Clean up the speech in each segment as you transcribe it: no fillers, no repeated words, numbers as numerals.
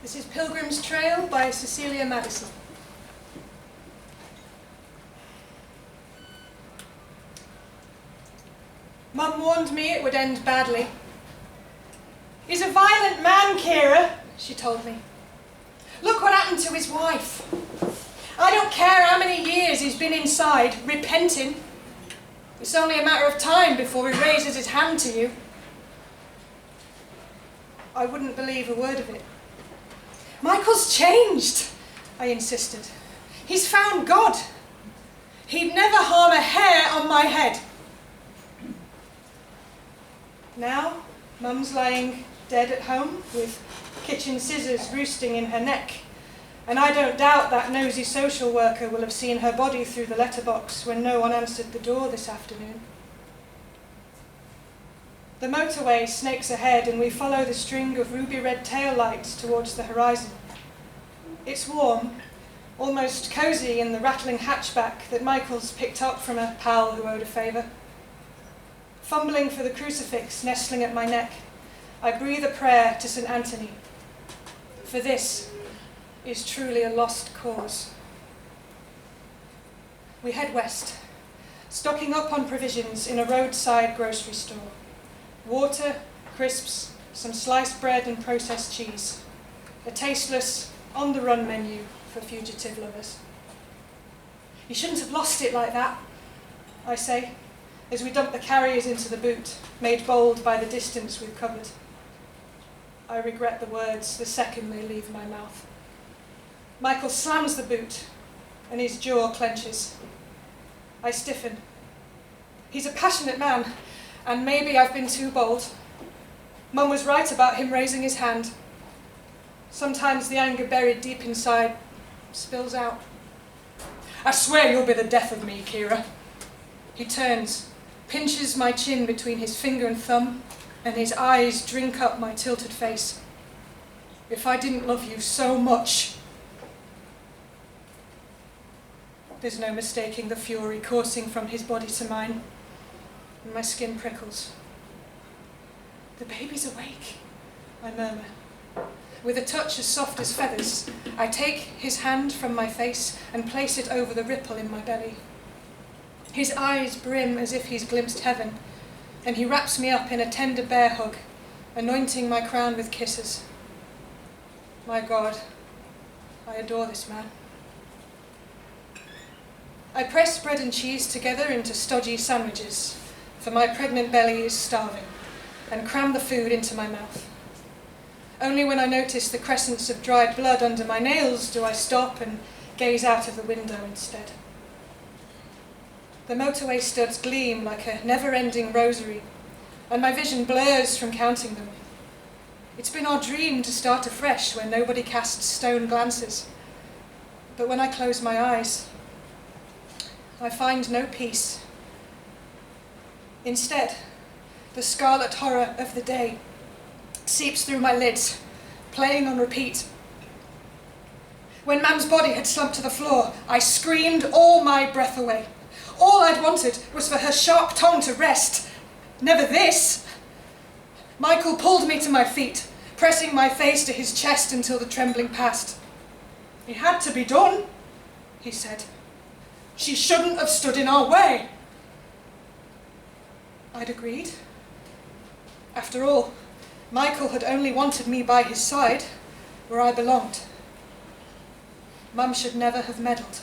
This is Pilgrim's Trail by Cecilia Maddison. Mum warned me it would end badly. He's a violent man, Ciara, she told me. Look what happened to his wife. I don't care how many years he's been inside, repenting. It's only a matter of time before he raises his hand to you. I wouldn't believe a word of it. Michael's changed, I insisted. He's found God. He'd never harm a hair on my head. Now, Mum's lying dead at home with kitchen scissors roosting in her neck, and I don't doubt that nosy social worker will have seen her body through the letterbox when no one answered the door this afternoon. The motorway snakes ahead and we follow the string of ruby-red tail lights towards the horizon. It's warm, almost cosy in the rattling hatchback that Michael's picked up from a pal who owed a favour. Fumbling for the crucifix nestling at my neck, I breathe a prayer to St. Anthony, for this is truly a lost cause. We head west, stocking up on provisions in a roadside grocery store. Water, crisps, some sliced bread and processed cheese. A tasteless, on-the-run menu for fugitive lovers. You shouldn't have lost it like that, I say, as we dump the carriers into the boot, made bold by the distance we've covered. I regret the words the second they leave my mouth. Michael slams the boot, and his jaw clenches. I stiffen. He's a passionate man, and maybe I've been too bold. Mum was right about him raising his hand. Sometimes the anger buried deep inside spills out. I swear you'll be the death of me, Ciara. He turns, pinches my chin between his finger and thumb, and his eyes drink up my tilted face. If I didn't love you so much. There's no mistaking the fury coursing from his body to mine, and my skin prickles. The baby's awake, I murmur. With a touch as soft as feathers, I take his hand from my face and place it over the ripple in my belly. His eyes brim as if he's glimpsed heaven, and he wraps me up in a tender bear hug, anointing my crown with kisses. My God, I adore this man. I press bread and cheese together into stodgy sandwiches, for my pregnant belly is starving, and cram the food into my mouth. Only when I notice the crescents of dried blood under my nails do I stop and gaze out of the window instead. The motorway studs gleam like a never-ending rosary, and my vision blurs from counting them. It's been our dream to start afresh where nobody casts stone glances. But when I close my eyes, I find no peace. Instead, the scarlet horror of the day seeps through my lids, playing on repeat. When Mam's body had slumped to the floor, I screamed all my breath away. All I'd wanted was for her sharp tongue to rest. Never this. Michael pulled me to my feet, pressing my face to his chest until the trembling passed. It had to be done, he said. She shouldn't have stood in our way. I'd agreed. After all, Michael had only wanted me by his side, where I belonged. Mum should never have meddled.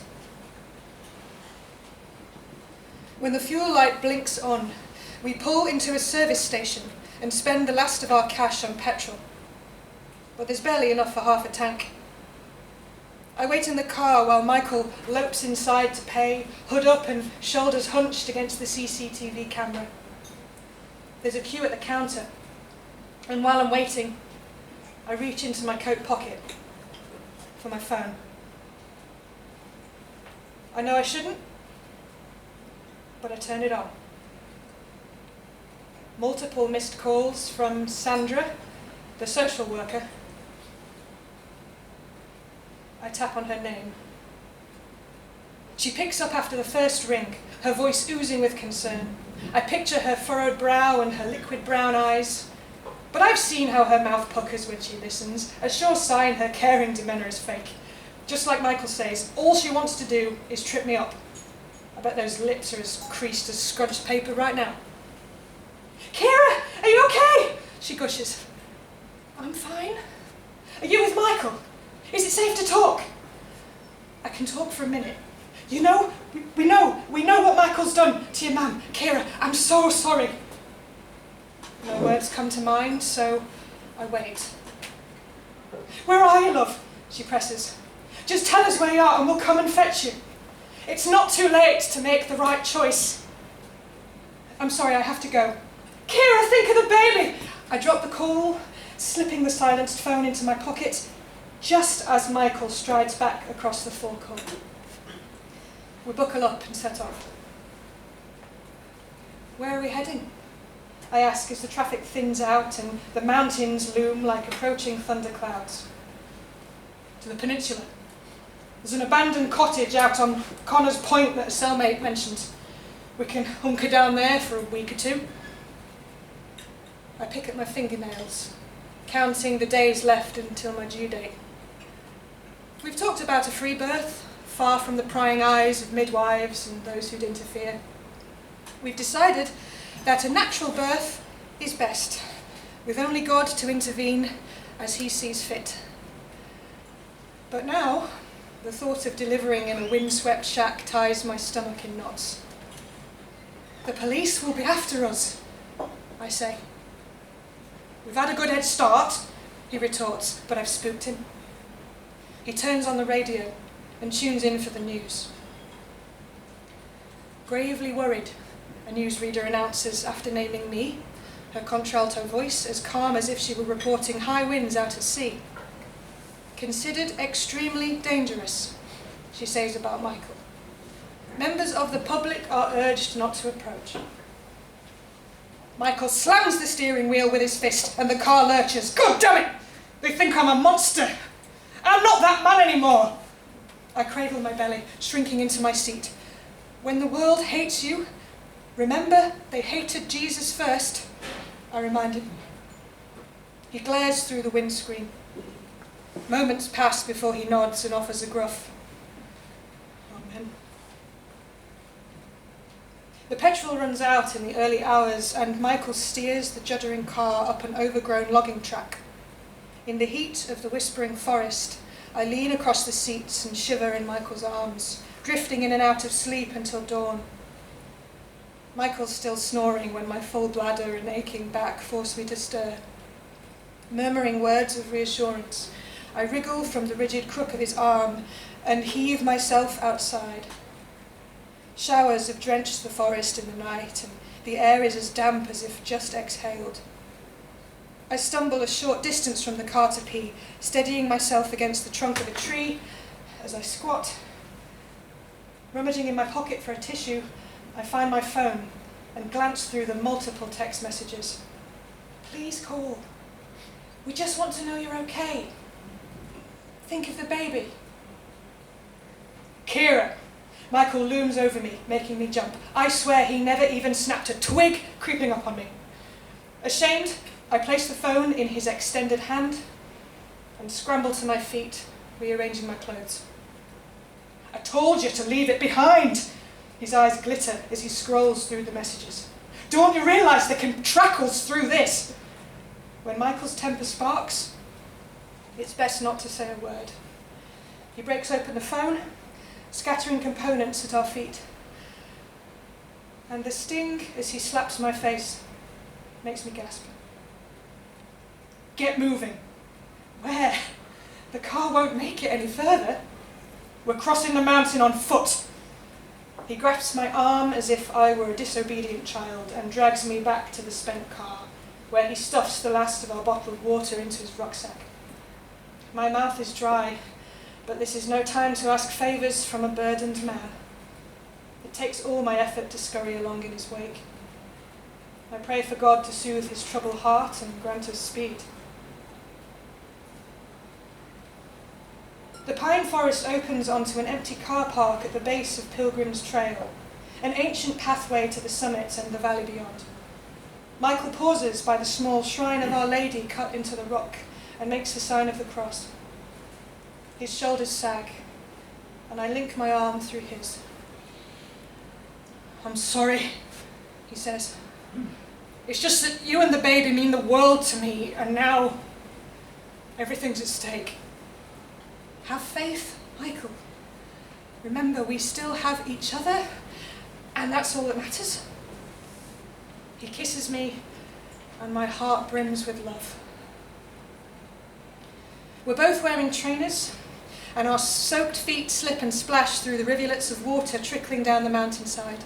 When the fuel light blinks on, we pull into a service station and spend the last of our cash on petrol. But there's barely enough for half a tank. I wait in the car while Michael lopes inside to pay, hood up and shoulders hunched against the CCTV camera. There's a queue at the counter, and while I'm waiting, I reach into my coat pocket for my phone. I know I shouldn't, but I turn it on. Multiple missed calls from Sandra, the social worker. I tap on her name. She picks up after the first ring, her voice oozing with concern. I picture her furrowed brow and her liquid brown eyes. But I've seen how her mouth puckers when she listens, a sure sign her caring demeanour is fake. Just like Michael says, all she wants to do is trip me up. I bet those lips are as creased as scrunched paper right now. Ciara, are you okay? She gushes. I'm fine. Are you with Michael? Is it safe to talk? I can talk for a minute. You know, we know what Michael's done to your mum. Ciara, I'm so sorry. No words come to mind, so I wait. Where are you, love? She presses. Just tell us where you are and we'll come and fetch you. It's not too late to make the right choice. I'm sorry, I have to go. Ciara, think of the baby! I drop the call, slipping the silenced phone into my pocket, just as Michael strides back across the forecourt. We buckle up and set off. Where are we heading? I ask as the traffic thins out and the mountains loom like approaching thunderclouds. To the peninsula. There's an abandoned cottage out on Connor's Point that a cellmate mentioned. We can hunker down there for a week or two. I pick at my fingernails, counting the days left until my due date. We've talked about a free birth, far from the prying eyes of midwives and those who'd interfere. We've decided that a natural birth is best, with only God to intervene as he sees fit. But now, the thought of delivering in a windswept shack ties my stomach in knots. The police will be after us, I say. We've had a good head start, he retorts, but I've spooked him. He turns on the radio and tunes in for the news. Gravely worried, a newsreader announces after naming me, her contralto voice as calm as if she were reporting high winds out at sea. Considered extremely dangerous, she says about Michael. Members of the public are urged not to approach. Michael slams the steering wheel with his fist and the car lurches. God damn it! They think I'm a monster. I'm not that man anymore. I cradle my belly, shrinking into my seat. When the world hates you, remember they hated Jesus first, I remind him. He glares through the windscreen. Moments pass before he nods and offers a gruff amen. The petrol runs out in the early hours and Michael steers the juddering car up an overgrown logging track. In the heat of the whispering forest, I lean across the seats and shiver in Michael's arms, drifting in and out of sleep until dawn. Michael's still snoring when my full bladder and aching back force me to stir. Murmuring words of reassurance, I wriggle from the rigid crook of his arm and heave myself outside. Showers have drenched the forest in the night, and the air is as damp as if just exhaled. I stumble a short distance from the car to pee, steadying myself against the trunk of a tree as I squat. Rummaging in my pocket for a tissue, I find my phone and glance through the multiple text messages. Please call. We just want to know you're okay. Think of the baby. Ciara. Michael looms over me, making me jump. I swear he never even snapped a twig creeping up on me. Ashamed, I place the phone in his extended hand and scramble to my feet, rearranging my clothes. I told you to leave it behind. His eyes glitter as he scrolls through the messages. Don't you realise there can trackles through this? When Michael's temper sparks, it's best not to say a word. He breaks open the phone, scattering components at our feet. And the sting as he slaps my face makes me gasp. Get moving. Where? The car won't make it any further. We're crossing the mountain on foot. He grasps my arm as if I were a disobedient child and drags me back to the spent car, where he stuffs the last of our bottled water into his rucksack. My mouth is dry, but this is no time to ask favours from a burdened man. It takes all my effort to scurry along in his wake. I pray for God to soothe his troubled heart and grant us speed. The pine forest opens onto an empty car park at the base of Pilgrim'S Trail, an ancient pathway to the summit and the valley beyond. Michael pauses by the small shrine of Our Lady cut into the rock and makes the sign of the cross. His shoulders sag, and I link my arm through his. "I'm sorry," he says. "It's just that you and the baby mean the world to me, and now everything's at stake. Have faith, Michael. Remember, we still have each other, and that's all that matters." He kisses me, and my heart brims with love. We're both wearing trainers, and our soaked feet slip and splash through the rivulets of water trickling down the mountainside.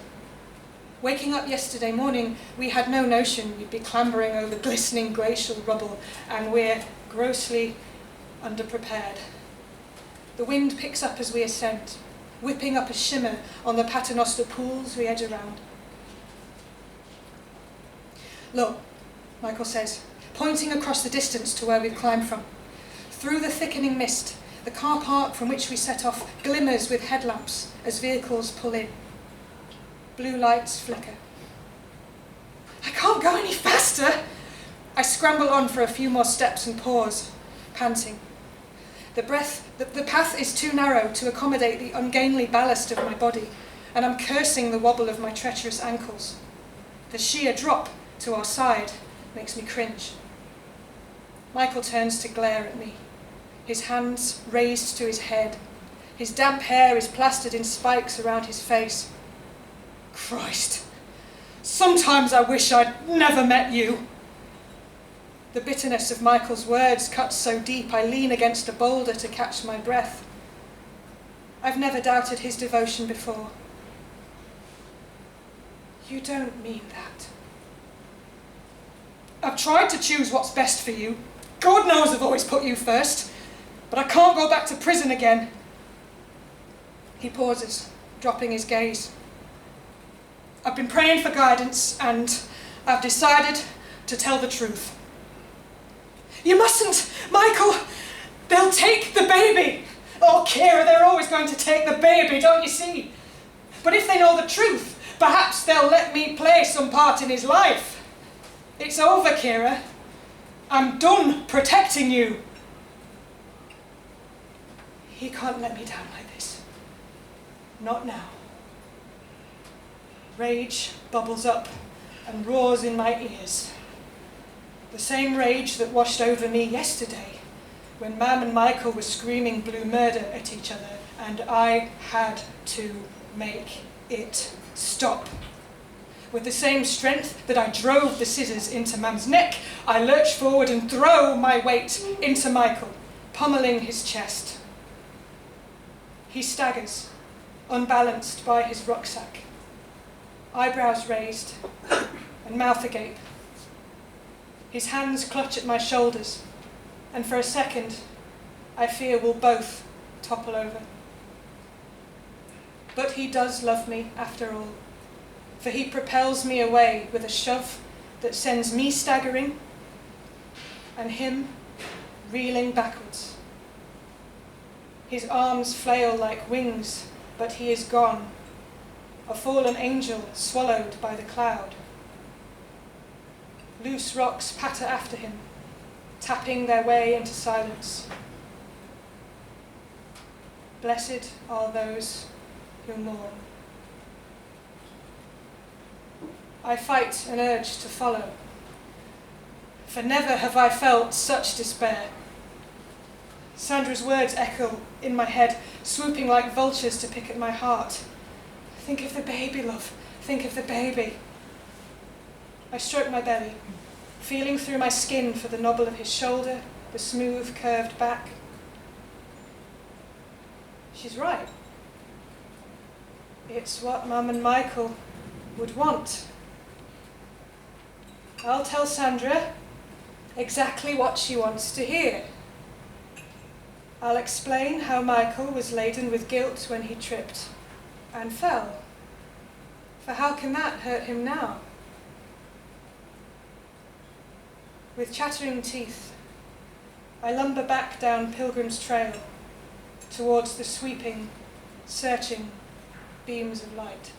Waking up yesterday morning, we had no notion we'd be clambering over glistening glacial rubble, and we're grossly underprepared. The wind picks up as we ascend, whipping up a shimmer on the paternoster pools we edge around. "Look," Michael says, pointing across the distance to where we've climbed from. Through the thickening mist, the car park from which we set off glimmers with headlamps as vehicles pull in. Blue lights flicker. "I can't go any faster!" I scramble on for a few more steps and pause, panting. The path is too narrow to accommodate the ungainly ballast of my body, and I'm cursing the wobble of my treacherous ankles. The sheer drop to our side makes me cringe. Michael turns to glare at me, his hands raised to his head. His damp hair is plastered in spikes around his face. "Christ, sometimes I wish I'd never met you." The bitterness of Michael's words cuts so deep I lean against a boulder to catch my breath. I've never doubted his devotion before. "You don't mean that." "I've tried to choose what's best for you. God knows I've always put you first. But I can't go back to prison again." He pauses, dropping his gaze. "I've been praying for guidance, and I've decided to tell the truth." "You mustn't, Michael! They'll take the baby!" "Oh, Ciara, they're always going to take the baby, don't you see? But if they know the truth, perhaps they'll let me play some part in his life. It's over, Ciara. I'm done protecting you." He can't let me down like this. Not now. Rage bubbles up and roars in my ears. The same rage that washed over me yesterday when Mam and Michael were screaming blue murder at each other, and I had to make it stop. With the same strength that I drove the scissors into Mam's neck, I lurch forward and throw my weight into Michael, pummeling his chest. He staggers, unbalanced by his rucksack, eyebrows raised and mouth agape. His hands clutch at my shoulders, and for a second, I fear we'll both topple over. But he does love me after all, for he propels me away with a shove that sends me staggering and him reeling backwards. His arms flail like wings, but he is gone, a fallen angel swallowed by the cloud. Loose rocks patter after him, tapping their way into silence. Blessed are those who mourn. I fight an urge to follow, for never have I felt such despair. Sandra's words echo in my head, swooping like vultures to pick at my heart. "Think of the baby, love. Think of the baby." I stroke my belly, feeling through my skin for the knobble of his shoulder, the smooth, curved back. She's right. It's what Mum and Michael would want. I'll tell Sandra exactly what she wants to hear. I'll explain how Michael was laden with guilt when he tripped and fell. For how can that hurt him now? With chattering teeth, I lumber back down Pilgrim's Trail towards the sweeping, searching beams of light.